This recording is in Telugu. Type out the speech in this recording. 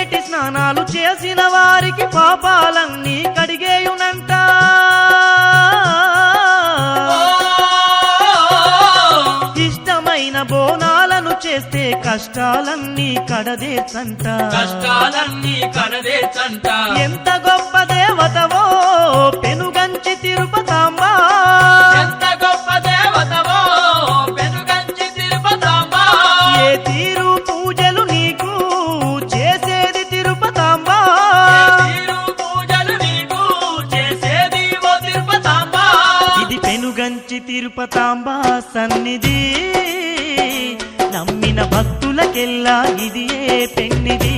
కోనేటి స్నానాలు చేసిన వారికి పాపాలన్నీ కడిగేయునంట ఇష్టమైన బోనాలను చేస్తే కష్టాలన్నీ కడదేర్చంట ఎంత గొప్ప దేవతవో పెనుగంచి తిరుపతాంబ ఏ తీరు పూజలు నీకు చేసేది తిరుపతాంబ ఇది పెనుగంచి తిరుపతాంబ సన్నిధి నమ్మిన భక్తులకెల్లా ఇది ఏ పెన్నిది